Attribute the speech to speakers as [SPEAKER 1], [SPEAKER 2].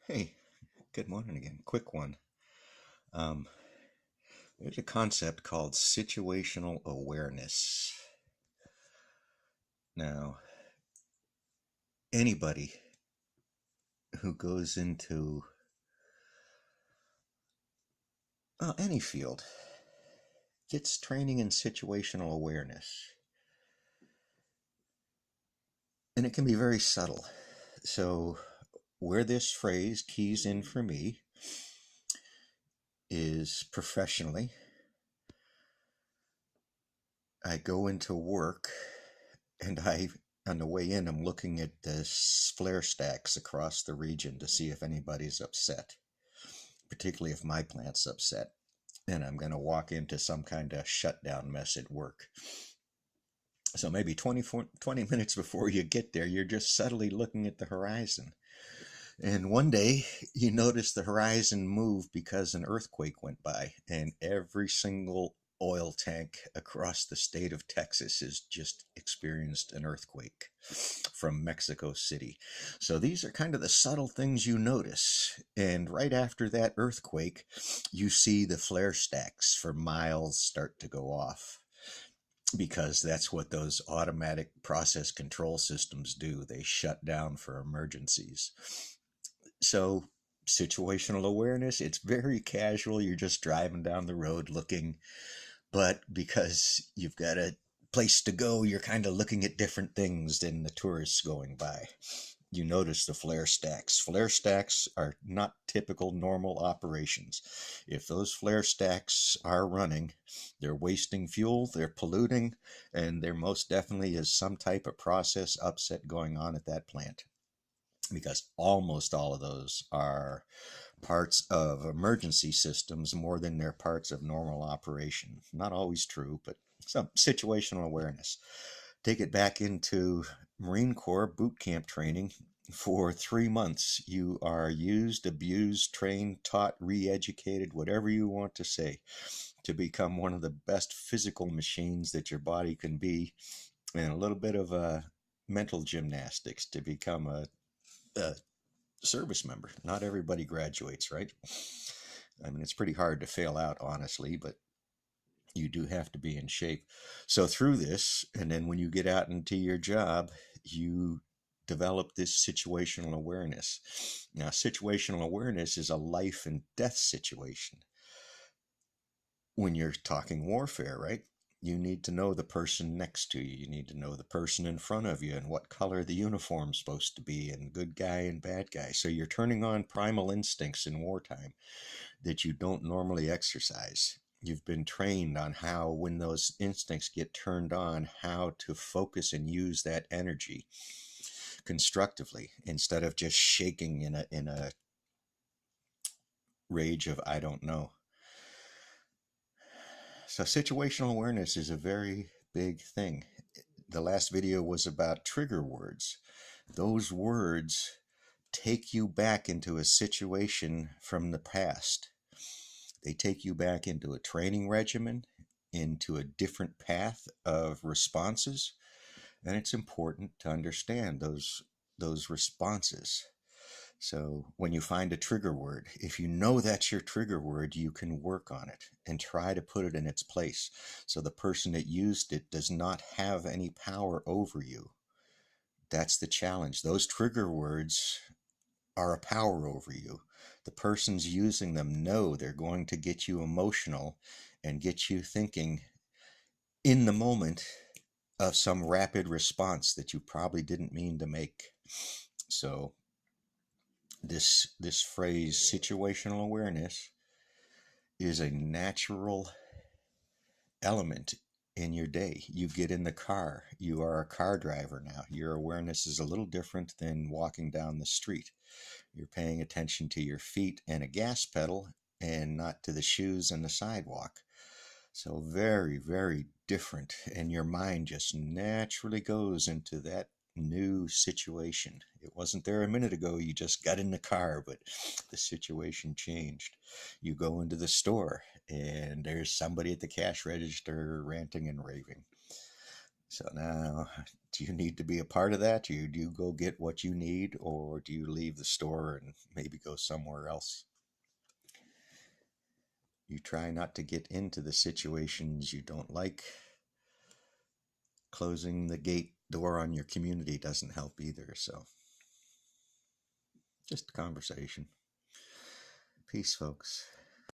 [SPEAKER 1] Hey, good morning again. Quick one. Um, there's a concept called situational awareness. Now, anybody who goes into any field gets training in situational awareness, and it can be very subtle. So, where this phrase keys in for me is professionally. I go into work and on the way in, I'm looking at the flare stacks across the region to see if anybody's upset, particularly if my plant's upset and I'm going to walk into some kind of shutdown mess at work. So maybe 20 minutes before you get there, you're just subtly looking at the horizon. And one day you notice the horizon move because an earthquake went by, and every single oil tank across the state of Texas has just experienced an earthquake from Mexico City. So these are kind of the subtle things you notice. And right after that earthquake, you see the flare stacks for miles start to go off because that's what those automatic process control systems do. They shut down for emergencies. So, situational awareness, it's very casual. You're just driving down the road looking, but because you've got a place to go, you're kind of looking at different things than the tourists going by. You notice the flare stacks. Flare stacks are not typical normal operations. If those flare stacks are running, they're wasting fuel, they're polluting, and there most definitely is some type of process upset going on at that plant, because almost all of those are parts of emergency systems more than they're parts of normal operation. Not always true, but some situational awareness. Take it back into Marine Corps boot camp training. For 3 months, you are used, abused, trained, taught, re educated, whatever you want to say, to become one of the best physical machines that your body can be, and a little bit of mental gymnastics to become a service member. Not everybody graduates, right? I mean, it's pretty hard to fail out, honestly, but you do have to be in shape. So, through this, and then when you get out into your job, you develop this situational awareness. Now, situational awareness is a life and death situation. When you're talking warfare, right? You need to know the person next to you. You need to know the person in front of you and what color the uniform's supposed to be, and good guy and bad guy. So you're turning on primal instincts in wartime that you don't normally exercise. You've been trained on how, when those instincts get turned on, how to focus and use that energy constructively instead of just shaking in a rage of I don't know. So situational awareness is a very big thing. The last video was about trigger words. Those words take you back into a situation from the past. They take you back into a training regimen, into a different path of responses, and it's important to understand those responses. So when you find a trigger word, if you know that's your trigger word, you can work on it and try to put it in its place. So the person that used it does not have any power over you. That's the challenge. Those trigger words are a power over you. The persons using them know they're going to get you emotional and get you thinking in the moment of some rapid response that you probably didn't mean to make. So this phrase situational awareness is a natural element in your day. You get in the car, you are a car driver now. Your awareness is a little different than walking down the street. You're paying attention to your feet and a gas pedal and not to the shoes and the sidewalk. So very, very different. And your mind just naturally goes into that new situation. It wasn't there a minute ago. You just got in the car, but the situation changed. You go into the store and there's somebody at the cash register ranting and raving. So now, do you need to be a part of that? Do you go get what you need, or do you leave the store and maybe go somewhere else? You try not to get into the situations you don't like. Closing the gate door on your community doesn't help either. So, just a conversation. Peace, folks.